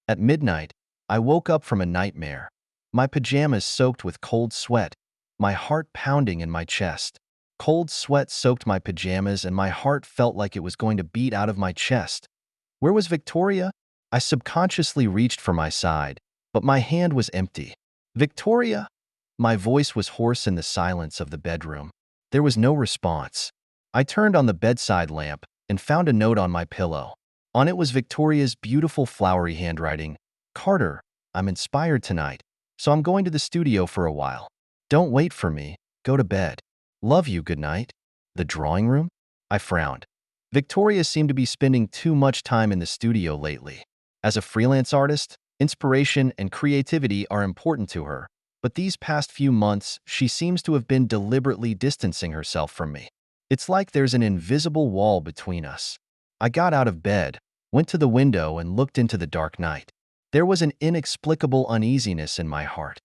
At midnight, I woke up from a nightmare, my pajamas soaked with cold sweat, my heart pounding in my chest. Cold sweat soaked my pajamas and my heart felt like it was going to beat out of my chest. Where was Victoria? I subconsciously reached for my side, but my hand was empty. Victoria? My voice was hoarse in the silence of the bedroom. There was no response. I turned on the bedside lamp and found a note on my pillow. On it was Victoria's beautiful flowery handwriting. Carter, I'm inspired tonight, so I'm going to the studio for a while. Don't wait for me. Go to bed. Love you, good night. The drawing room? I frowned. Victoria seemed to be spending too much time in the studio lately. As a freelance artist, inspiration and creativity are important to her, but these past few months, she seems to have been deliberately distancing herself from me. It's like there's an invisible wall between us. I got out of bed, went to the window, and looked into the dark night. There was an inexplicable uneasiness in my heart.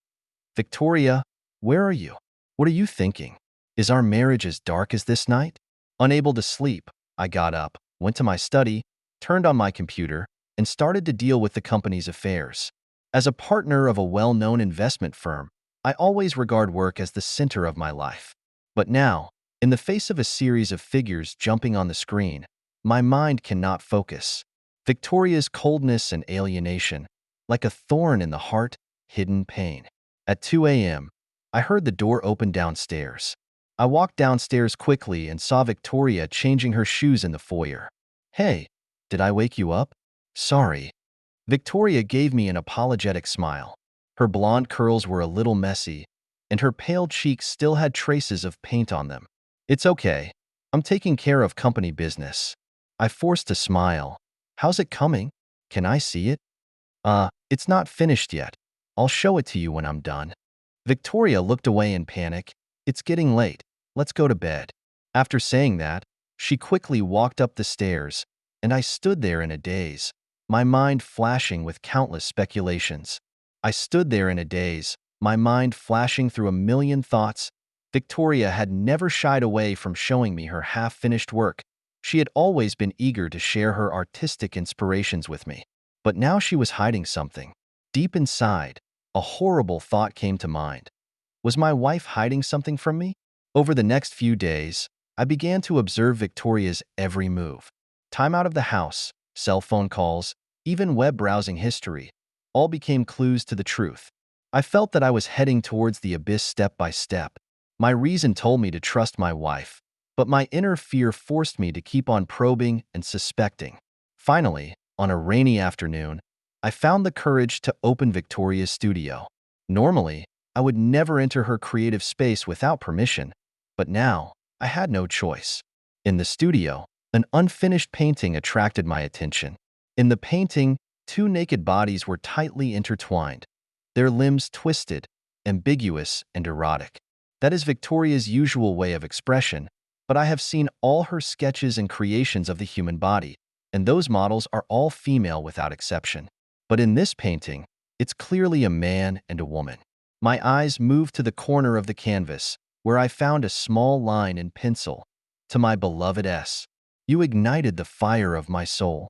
Victoria, where are you? What are you thinking? Is our marriage as dark as this night? Unable to sleep, I got up, went to my study, turned on my computer, and started to deal with the company's affairs. As a partner of a well-known investment firm, I always regard work as the center of my life. But now, in the face of a series of figures jumping on the screen, my mind cannot focus. Victoria's coldness and alienation, like a thorn in the heart, hidden pain. At 2 a.m., I heard the door open downstairs. I walked downstairs quickly and saw Victoria changing her shoes in the foyer. Hey, did I wake you up? Sorry. Victoria gave me an apologetic smile. Her blonde curls were a little messy, and her pale cheeks still had traces of paint on them. It's okay. I'm taking care of company business. I forced a smile. How's it coming? Can I see it? It's not finished yet. I'll show it to you when I'm done. Victoria looked away in panic. It's getting late. Let's go to bed. After saying that, she quickly walked up the stairs, and I stood there in a daze, my mind flashing with countless speculations. I stood there in a daze, my mind flashing through a million thoughts. Victoria had never shied away from showing me her half-finished work. She had always been eager to share her artistic inspirations with me. But now she was hiding something. Deep inside, a horrible thought came to mind. Was my wife hiding something from me? Over the next few days, I began to observe Victoria's every move. Time out of the house, cell phone calls, even web browsing history, all became clues to the truth. I felt that I was heading towards the abyss step by step. My reason told me to trust my wife, but my inner fear forced me to keep on probing and suspecting. Finally, on a rainy afternoon, I found the courage to open Victoria's studio. Normally, I would never enter her creative space without permission, but now I had no choice. In the studio, an unfinished painting attracted my attention. In the painting, two naked bodies were tightly intertwined, their limbs twisted, ambiguous, and erotic. That is Victoria's usual way of expression, but I have seen all her sketches and creations of the human body, and those models are all female without exception. But in this painting, it's clearly a man and a woman. My eyes moved to the corner of the canvas, where I found a small line in pencil. To my beloved S. You ignited the fire of my soul.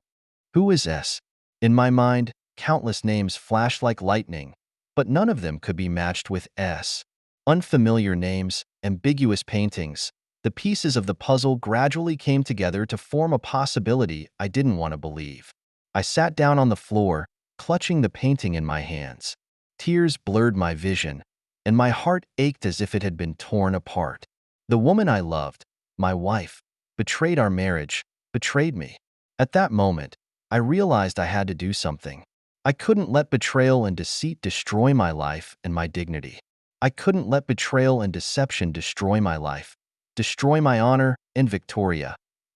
Who is S? In my mind, countless names flashed like lightning, but none of them could be matched with S. Unfamiliar names, ambiguous paintings, the pieces of the puzzle gradually came together to form a possibility I didn't want to believe. I sat down on the floor, clutching the painting in my hands. Tears blurred my vision, and my heart ached as if it had been torn apart. The woman I loved, my wife, betrayed our marriage, betrayed me. At that moment, I realized I had to do something. I couldn't let betrayal and deceit destroy my life and my dignity. I couldn't let betrayal and deception destroy my life, destroy my honor and Victoria.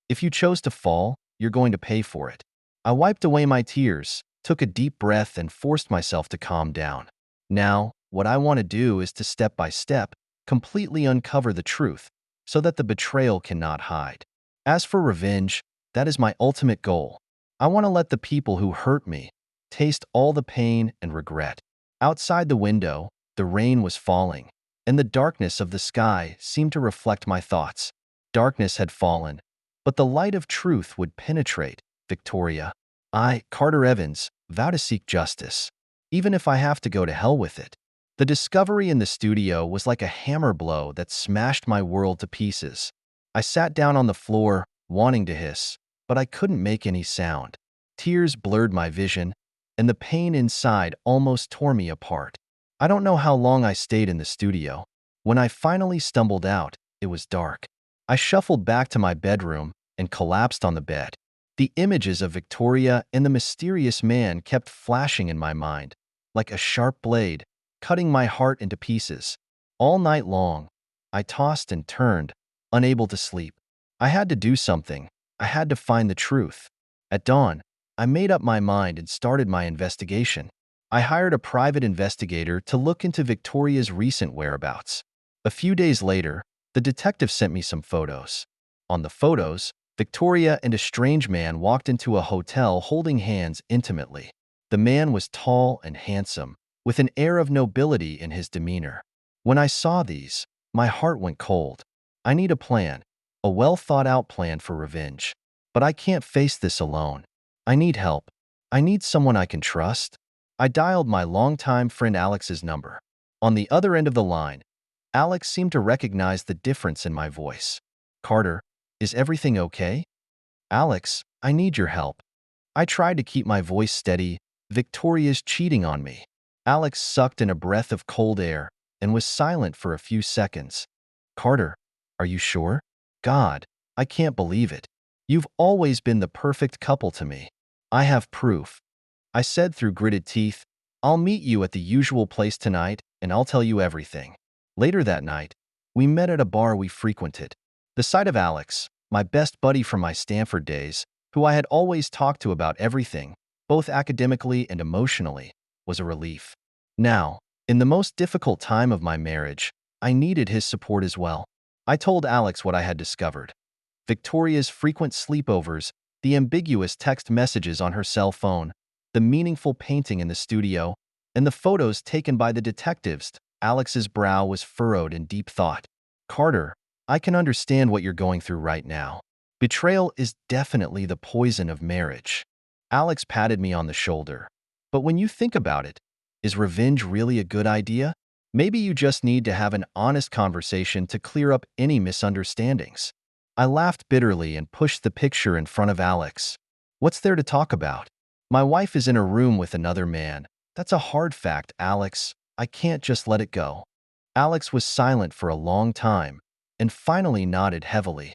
If you chose to fall, you're going to pay for it. I wiped away my tears, took a deep breath, and forced myself to calm down. Now, what I want to do is to step by step, completely uncover the truth, so that the betrayal cannot hide. As for revenge, that is my ultimate goal. I want to let the people who hurt me taste all the pain and regret. Outside the window, the rain was falling, and the darkness of the sky seemed to reflect my thoughts. Darkness had fallen, but the light of truth would penetrate. Victoria, I, Carter Evans, vow to seek justice, even if I have to go to hell with it. The discovery in the studio was like a hammer blow that smashed my world to pieces. I sat down on the floor, wanting to hiss, but I couldn't make any sound. Tears blurred my vision, and the pain inside almost tore me apart. I don't know how long I stayed in the studio. When I finally stumbled out, it was dark. I shuffled back to my bedroom and collapsed on the bed. The images of Victoria and the mysterious man kept flashing in my mind, like a sharp blade, cutting my heart into pieces. All night long, I tossed and turned, unable to sleep. I had to do something. I had to find the truth. At dawn, I made up my mind and started my investigation. I hired a private investigator to look into Victoria's recent whereabouts. A few days later, the detective sent me some photos. On the photos, Victoria and a strange man walked into a hotel holding hands intimately. The man was tall and handsome, with an air of nobility in his demeanor. When I saw these, my heart went cold. I need a plan, a well-thought-out plan for revenge. But I can't face this alone. I need help. I need someone I can trust. I dialed my longtime friend Alex's number. On the other end of the line, Alex seemed to recognize the difference in my voice. Carter, is everything okay? Alex, I need your help. I tried to keep my voice steady. Victoria's cheating on me. Alex sucked in a breath of cold air and was silent for a few seconds. Carter, are you sure? God, I can't believe it. You've always been the perfect couple to me. I have proof. I said through gritted teeth, I'll meet you at the usual place tonight and I'll tell you everything. Later that night, we met at a bar we frequented. The sight of Alex, my best buddy from my Stanford days, who I had always talked to about everything, both academically and emotionally, was a relief. Now, in the most difficult time of my marriage, I needed his support as well. I told Alex what I had discovered. Victoria's frequent sleepovers, the ambiguous text messages on her cell phone, the meaningful painting in the studio, and the photos taken by the detectives. Alex's brow was furrowed in deep thought. Carter, I can understand what you're going through right now. Betrayal is definitely the poison of marriage. Alex patted me on the shoulder. But when you think about it, is revenge really a good idea? Maybe you just need to have an honest conversation to clear up any misunderstandings. I laughed bitterly and pushed the picture in front of Alex. What's there to talk about? My wife is in a room with another man. That's a hard fact, Alex. I can't just let it go. Alex was silent for a long time and finally nodded heavily.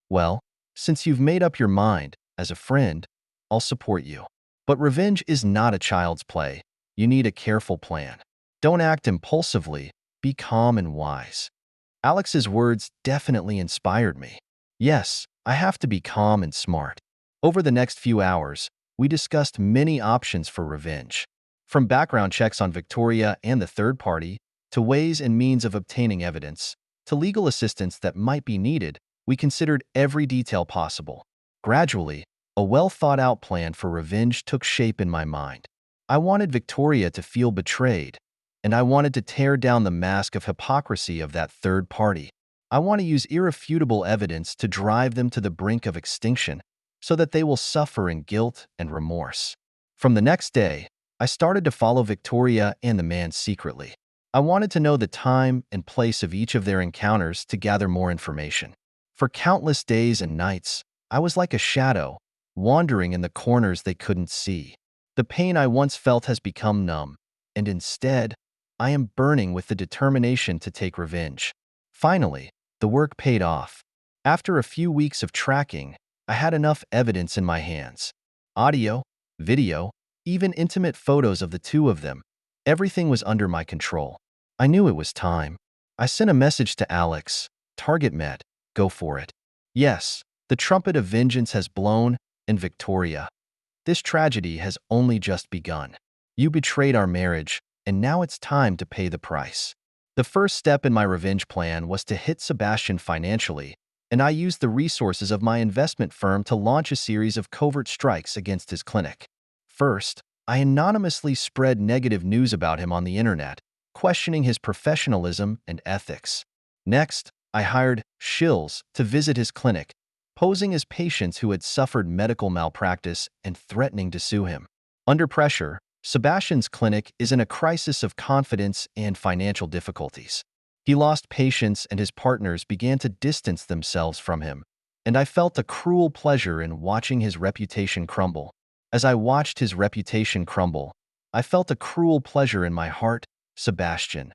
Well, since you've made up your mind, as a friend, I'll support you. But revenge is not a child's play. You need a careful plan. Don't act impulsively. Be calm and wise. Alex's words definitely inspired me. Yes, I have to be calm and smart. Over the next few hours, we discussed many options for revenge. From background checks on Victoria and the third party, to ways and means of obtaining evidence, to legal assistance that might be needed, we considered every detail possible. Gradually, a well-thought-out plan for revenge took shape in my mind. I wanted Victoria to feel betrayed, and I wanted to tear down the mask of hypocrisy of that third party. I want to use irrefutable evidence to drive them to the brink of extinction so that they will suffer in guilt and remorse. From the next day, I started to follow Victoria and the man secretly. I wanted to know the time and place of each of their encounters to gather more information. For countless days and nights, I was like a shadow, wandering in the corners they couldn't see. The pain I once felt has become numb, and instead, I am burning with the determination to take revenge. Finally, the work paid off. After a few weeks of tracking, I had enough evidence in my hands. Audio, video, even intimate photos of the two of them. Everything was under my control. I knew it was time. I sent a message to Alex. Target met. Go for it. Yes, the trumpet of vengeance has blown, and Victoria. This tragedy has only just begun. You betrayed our marriage, and now it's time to pay the price. The first step in my revenge plan was to hit Sebastian financially, and I used the resources of my investment firm to launch a series of covert strikes against his clinic. First, I anonymously spread negative news about him on the internet, questioning his professionalism and ethics. Next, I hired shills to visit his clinic, posing as patients who had suffered medical malpractice and threatening to sue him. Under pressure, Sebastian's clinic is in a crisis of confidence and financial difficulties. He lost patience and his partners began to distance themselves from him, and I felt a cruel pleasure in watching his reputation crumble. As I watched his reputation crumble, I felt a cruel pleasure in my heart. Sebastian,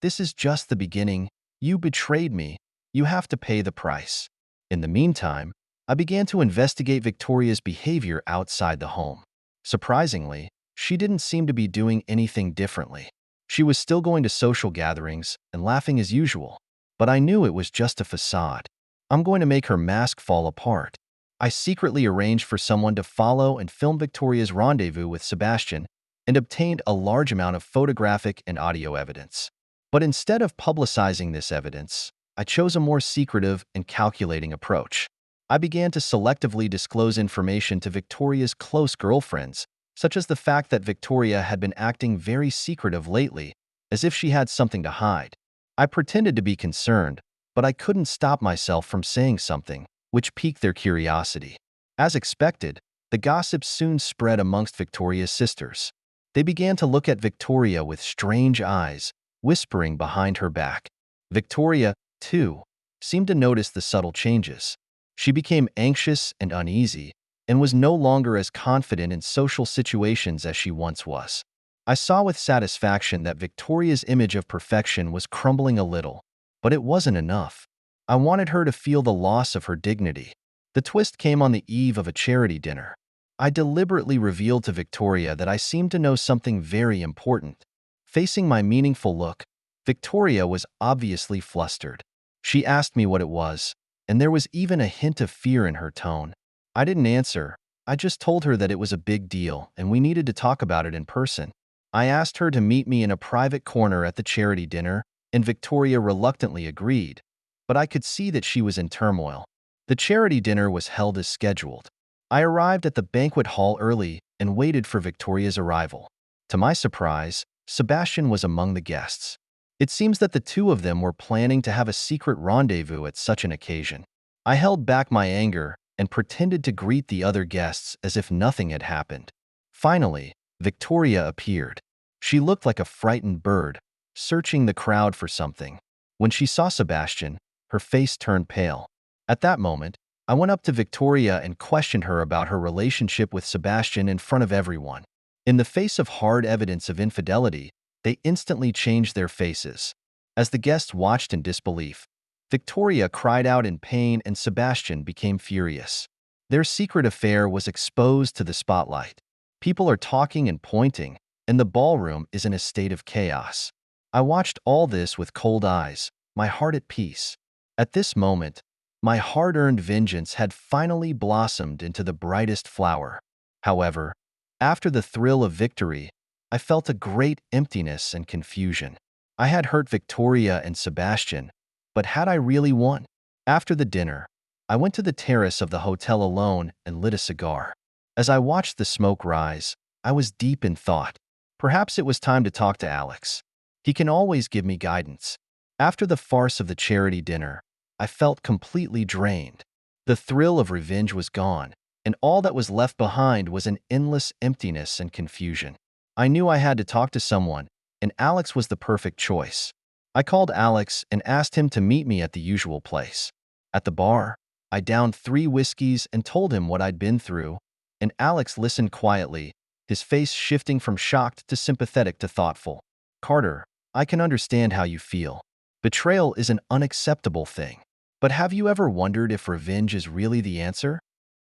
this is just the beginning. You betrayed me. You have to pay the price. In the meantime, I began to investigate Victoria's behavior outside the home. Surprisingly, she didn't seem to be doing anything differently. She was still going to social gatherings and laughing as usual, but I knew it was just a facade. I'm going to make her mask fall apart. I secretly arranged for someone to follow and film Victoria's rendezvous with Sebastian and obtained a large amount of photographic and audio evidence. But instead of publicizing this evidence, I chose a more secretive and calculating approach. I began to selectively disclose information to Victoria's close girlfriends, such as the fact that Victoria had been acting very secretive lately, as if she had something to hide. I pretended to be concerned, but I couldn't stop myself from saying something, which piqued their curiosity. As expected, the gossip soon spread amongst Victoria's sisters. They began to look at Victoria with strange eyes, whispering behind her back. Victoria, too, seemed to notice the subtle changes. She became anxious and uneasy, and was no longer as confident in social situations as she once was. I saw with satisfaction that Victoria's image of perfection was crumbling a little, but it wasn't enough. I wanted her to feel the loss of her dignity. The twist came on the eve of a charity dinner. I deliberately revealed to Victoria that I seemed to know something very important. Facing my meaningful look, Victoria was obviously flustered. She asked me what it was, and there was even a hint of fear in her tone. I didn't answer. I just told her that it was a big deal and we needed to talk about it in person. I asked her to meet me in a private corner at the charity dinner, and Victoria reluctantly agreed, but I could see that she was in turmoil. The charity dinner was held as scheduled. I arrived at the banquet hall early and waited for Victoria's arrival. To my surprise, Sebastian was among the guests. It seems that the two of them were planning to have a secret rendezvous at such an occasion. I held back my anger and pretended to greet the other guests as if nothing had happened. Finally, Victoria appeared. She looked like a frightened bird, searching the crowd for something. When she saw Sebastian, her face turned pale. At that moment, I went up to Victoria and questioned her about her relationship with Sebastian in front of everyone. In the face of hard evidence of infidelity, they instantly changed their faces. As the guests watched in disbelief, Victoria cried out in pain and Sebastian became furious. Their secret affair was exposed to the spotlight. People are talking and pointing, and the ballroom is in a state of chaos. I watched all this with cold eyes, my heart at peace. At this moment, my hard-earned vengeance had finally blossomed into the brightest flower. However, after the thrill of victory, I felt a great emptiness and confusion. I had hurt Victoria and Sebastian, but had I really won? After the dinner, I went to the terrace of the hotel alone and lit a cigar. As I watched the smoke rise, I was deep in thought. Perhaps it was time to talk to Alex. He can always give me guidance. After the farce of the charity dinner, I felt completely drained. The thrill of revenge was gone, and all that was left behind was an endless emptiness and confusion. I knew I had to talk to someone, and Alex was the perfect choice. I called Alex and asked him to meet me at the usual place. At the bar, I downed 3 whiskeys and told him what I'd been through, and Alex listened quietly, his face shifting from shocked to sympathetic to thoughtful. "Carter, I can understand how you feel. Betrayal is an unacceptable thing. But have you ever wondered if revenge is really the answer?"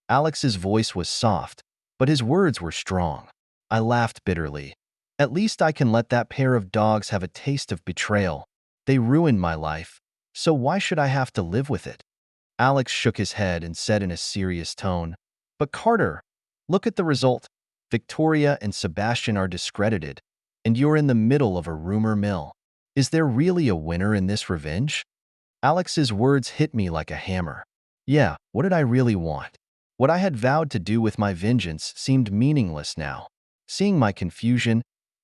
Alex's voice was soft, but his words were strong. I laughed bitterly. At least I can let that pair of dogs have a taste of betrayal. They ruined my life, so why should I have to live with it? Alex shook his head and said in a serious tone, "But Carter, look at the result. Victoria and Sebastian are discredited, and you're in the middle of a rumor mill. Is there really a winner in this revenge?" Alex's words hit me like a hammer. Yeah, what did I really want? What I had vowed to do with my vengeance seemed meaningless now. Seeing my confusion,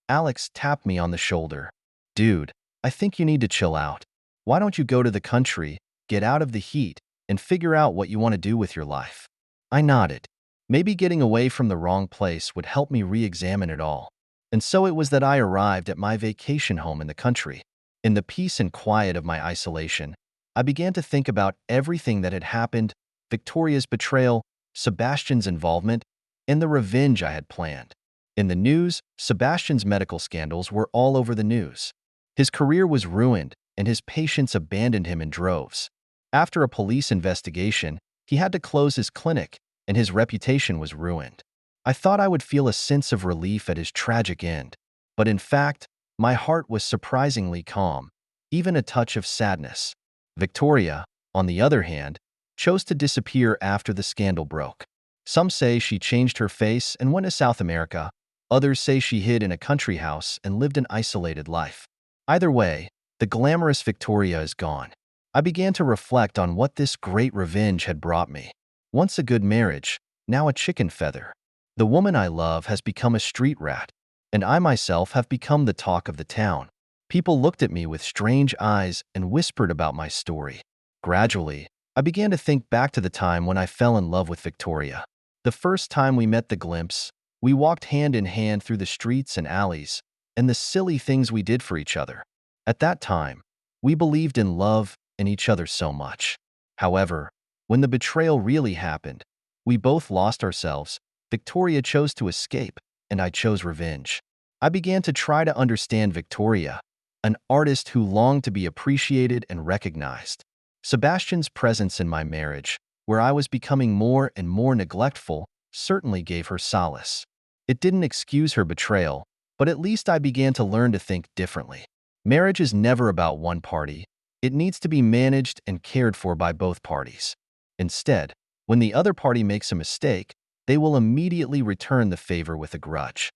Alex tapped me on the shoulder. "Dude, I think you need to chill out. Why don't you go to the country, get out of the heat, and figure out what you want to do with your life. I nodded. Maybe getting away from the wrong place would help me re-examine it all. And so it was that I arrived at my vacation home in the country. In the peace and quiet of my isolation, I began to think about everything that had happened, Victoria's betrayal, Sebastian's involvement, and the revenge I had planned. In the news, Sebastian's medical scandals were all over the news. His career was ruined, and his patients abandoned him in droves. After a police investigation, he had to close his clinic, and his reputation was ruined. I thought I would feel a sense of relief at his tragic end, but in fact, my heart was surprisingly calm, even a touch of sadness. Victoria, on the other hand, chose to disappear after the scandal broke. Some say she changed her face and went to South America. Others say she hid in a country house and lived an isolated life. Either way, the glamorous Victoria is gone. I began to reflect on what this great revenge had brought me. Once a good marriage, now a chicken feather. The woman I love has become a street rat, and I myself have become the talk of the town. People looked at me with strange eyes and whispered about my story. Gradually, I began to think back to the time when I fell in love with Victoria. The first time we met, the glimpse, we walked hand in hand through the streets and alleys, and the silly things we did for each other. At that time, we believed in love and each other so much. However, when the betrayal really happened, we both lost ourselves. Victoria chose to escape, and I chose revenge. I began to try to understand Victoria, an artist who longed to be appreciated and recognized. Sebastian's presence in my marriage, where I was becoming more and more neglectful, certainly gave her solace. It didn't excuse her betrayal, but at least I began to learn to think differently. Marriage is never about one party. It needs to be managed and cared for by both parties. Instead, when the other party makes a mistake, they will immediately return the favor with a grudge.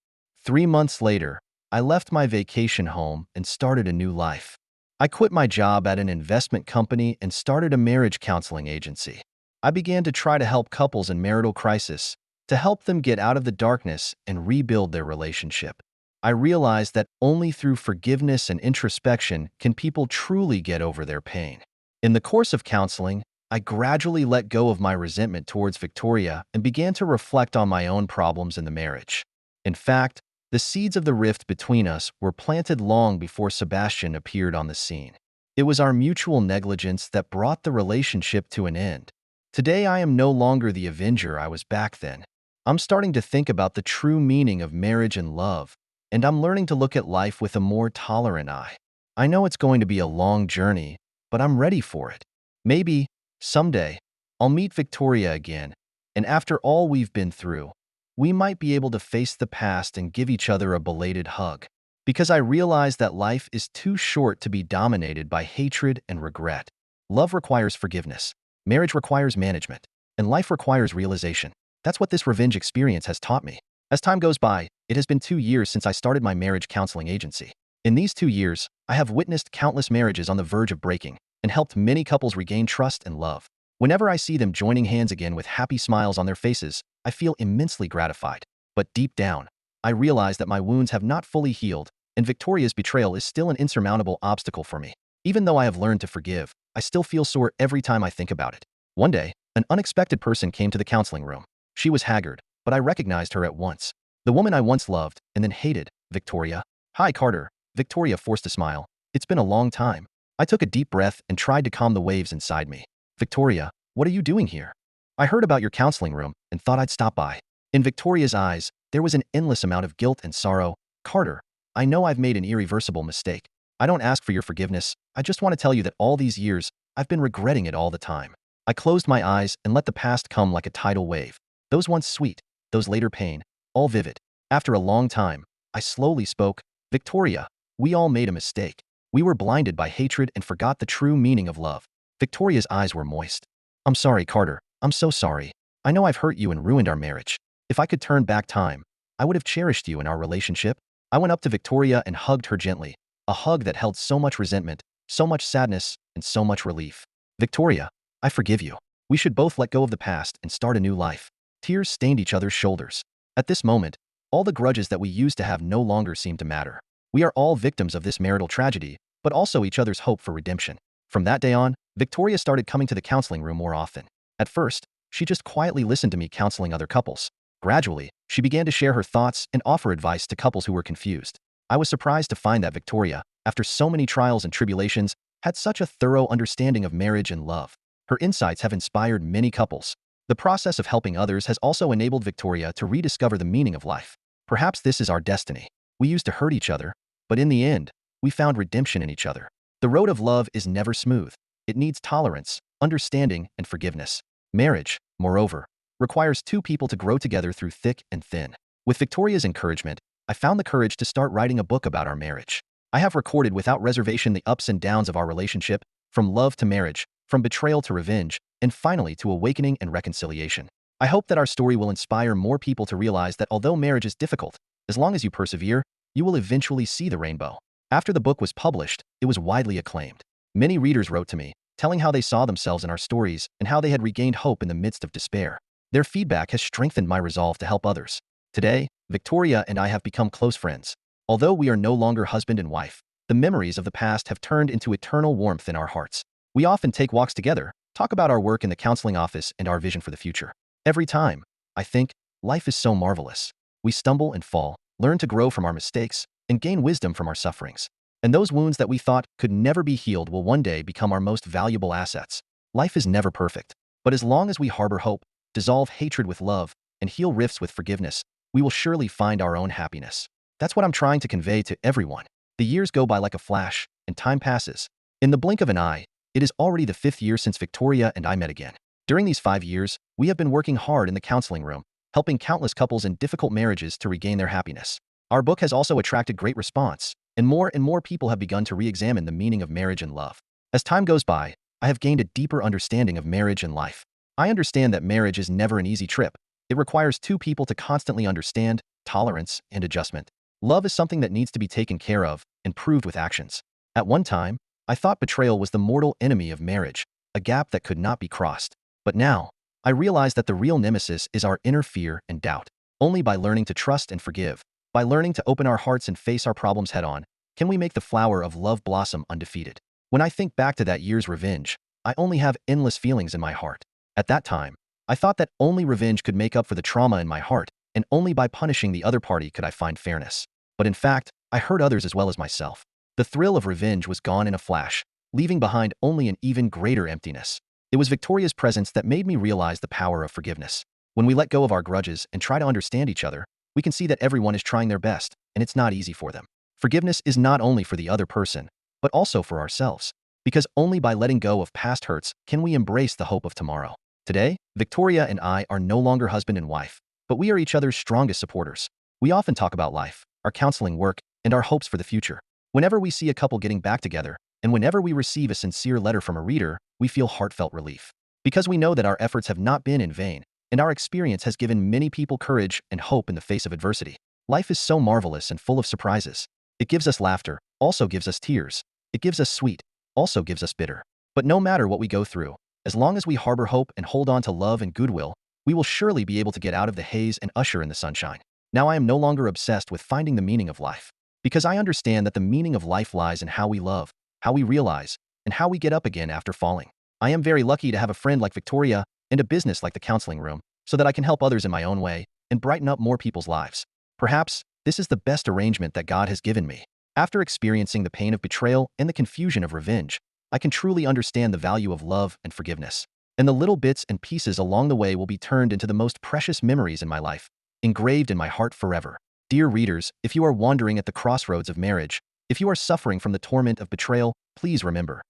3 months later, I left my vacation home and started a new life. I quit my job at an investment company and started a marriage counseling agency. I began to try to help couples in marital crisis, to help them get out of the darkness and rebuild their relationship. I realized that only through forgiveness and introspection can people truly get over their pain. In the course of counseling, I gradually let go of my resentment towards Victoria and began to reflect on my own problems in the marriage. In fact, the seeds of the rift between us were planted long before Sebastian appeared on the scene. It was our mutual negligence that brought the relationship to an end. Today, I am no longer the avenger I was back then. I'm starting to think about the true meaning of marriage and love, and I'm learning to look at life with a more tolerant eye. I know it's going to be a long journey, but I'm ready for it. Maybe, someday, I'll meet Victoria again, and after all we've been through, we might be able to face the past and give each other a belated hug. Because I realize that life is too short to be dominated by hatred and regret. Love requires forgiveness, marriage requires management, and life requires realization. That's what this revenge experience has taught me. As time goes by, it has been 2 years since I started my marriage counseling agency. In these 2 years, I have witnessed countless marriages on the verge of breaking and helped many couples regain trust and love. Whenever I see them joining hands again with happy smiles on their faces, I feel immensely gratified. But deep down, I realize that my wounds have not fully healed, and Victoria's betrayal is still an insurmountable obstacle for me. Even though I have learned to forgive, I still feel sore every time I think about it. One day, an unexpected person came to the counseling room. She was haggard, but I recognized her at once. The woman I once loved and then hated, Victoria. "Hi, Carter." Victoria forced a smile. "It's been a long time." I took a deep breath and tried to calm the waves inside me. "Victoria, what are you doing here?" "I heard about your counseling room and thought I'd stop by." In Victoria's eyes, there was an endless amount of guilt and sorrow. "Carter, I know I've made an irreversible mistake. I don't ask for your forgiveness. I just want to tell you that all these years, I've been regretting it all the time." I closed my eyes and let the past come like a tidal wave. Those once sweet, those later pain, all vivid. After a long time, I slowly spoke. "Victoria, we all made a mistake. We were blinded by hatred and forgot the true meaning of love." Victoria's eyes were moist. "I'm sorry, Carter. I'm so sorry. I know I've hurt you and ruined our marriage. If I could turn back time, I would have cherished you in our relationship." I went up to Victoria and hugged her gently, a hug that held so much resentment, so much sadness, and so much relief. "Victoria, I forgive you. We should both let go of the past and start a new life." Tears stained each other's shoulders. At this moment, all the grudges that we used to have no longer seemed to matter. We are all victims of this marital tragedy, but also each other's hope for redemption. From that day on, Victoria started coming to the counseling room more often. At first, she just quietly listened to me counseling other couples. Gradually, she began to share her thoughts and offer advice to couples who were confused. I was surprised to find that Victoria, after so many trials and tribulations, had such a thorough understanding of marriage and love. Her insights have inspired many couples. The process of helping others has also enabled Victoria to rediscover the meaning of life. Perhaps this is our destiny. We used to hurt each other, but in the end, we found redemption in each other. The road of love is never smooth. It needs tolerance, understanding, and forgiveness. Marriage, moreover, requires two people to grow together through thick and thin. With Victoria's encouragement, I found the courage to start writing a book about our marriage. I have recorded without reservation the ups and downs of our relationship, from love to marriage, from betrayal to revenge, and finally to awakening and reconciliation. I hope that our story will inspire more people to realize that although marriage is difficult, as long as you persevere, you will eventually see the rainbow. After the book was published, it was widely acclaimed. Many readers wrote to me, telling how they saw themselves in our stories and how they had regained hope in the midst of despair. Their feedback has strengthened my resolve to help others. Today, Victoria and I have become close friends. Although we are no longer husband and wife, the memories of the past have turned into eternal warmth in our hearts. We often take walks together, talk about our work in the counseling office and our vision for the future. Every time, I think, life is so marvelous. We stumble and fall, learn to grow from our mistakes, and gain wisdom from our sufferings. And those wounds that we thought could never be healed will one day become our most valuable assets. Life is never perfect, but as long as we harbor hope, dissolve hatred with love, and heal rifts with forgiveness, we will surely find our own happiness. That's what I'm trying to convey to everyone. The years go by like a flash, and time passes. In the blink of an eye, it is already the 5th year since Victoria and I met again. During these 5 years, we have been working hard in the counseling room, helping countless couples in difficult marriages to regain their happiness. Our book has also attracted great response, and more people have begun to re-examine the meaning of marriage and love. As time goes by, I have gained a deeper understanding of marriage and life. I understand that marriage is never an easy trip. It requires two people to constantly understand, tolerance, and adjustment. Love is something that needs to be taken care of and proved with actions. At one time, I thought betrayal was the mortal enemy of marriage, a gap that could not be crossed. But now, I realize that the real nemesis is our inner fear and doubt. Only by learning to trust and forgive, by learning to open our hearts and face our problems head-on, can we make the flower of love blossom undefeated. When I think back to that year's revenge, I only have endless feelings in my heart. At that time, I thought that only revenge could make up for the trauma in my heart, and only by punishing the other party could I find fairness. But in fact, I hurt others as well as myself. The thrill of revenge was gone in a flash, leaving behind only an even greater emptiness. It was Victoria's presence that made me realize the power of forgiveness. When we let go of our grudges and try to understand each other, we can see that everyone is trying their best, and it's not easy for them. Forgiveness is not only for the other person, but also for ourselves. Because only by letting go of past hurts can we embrace the hope of tomorrow. Today, Victoria and I are no longer husband and wife, but we are each other's strongest supporters. We often talk about life, our counseling work, and our hopes for the future. Whenever we see a couple getting back together, and whenever we receive a sincere letter from a reader, we feel heartfelt relief. Because we know that our efforts have not been in vain, and our experience has given many people courage and hope in the face of adversity. Life is so marvelous and full of surprises. It gives us laughter, also gives us tears. It gives us sweet, also gives us bitter. But no matter what we go through, as long as we harbor hope and hold on to love and goodwill, we will surely be able to get out of the haze and usher in the sunshine. Now I am no longer obsessed with finding the meaning of life, because I understand that the meaning of life lies in how we love, how we realize, and how we get up again after falling. I am very lucky to have a friend like Victoria and a business like the counseling room, so that I can help others in my own way and brighten up more people's lives. Perhaps this is the best arrangement that God has given me. After experiencing the pain of betrayal and the confusion of revenge, I can truly understand the value of love and forgiveness. And the little bits and pieces along the way will be turned into the most precious memories in my life, engraved in my heart forever. Dear readers, if you are wandering at the crossroads of marriage, if you are suffering from the torment of betrayal, please remember.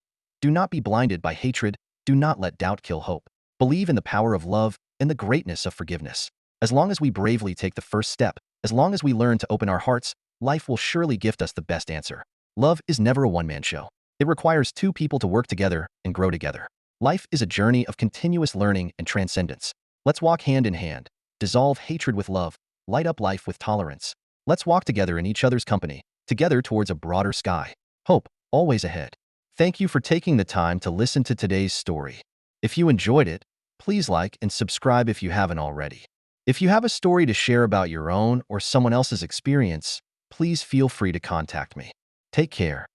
Do not be blinded by hatred. Do not let doubt kill hope. Believe in the power of love and the greatness of forgiveness. As long as we bravely take the first step, as long as we learn to open our hearts, life will surely gift us the best answer. Love is never a one-man show. It requires two people to work together and grow together. Life is a journey of continuous learning and transcendence. Let's walk hand in hand, dissolve hatred with love, light up life with tolerance. Let's walk together in each other's company, together towards a broader sky. Hope, always ahead. Thank you for taking the time to listen to today's story. If you enjoyed it, please like and subscribe if you haven't already. If you have a story to share about your own or someone else's experience, please feel free to contact me. Take care.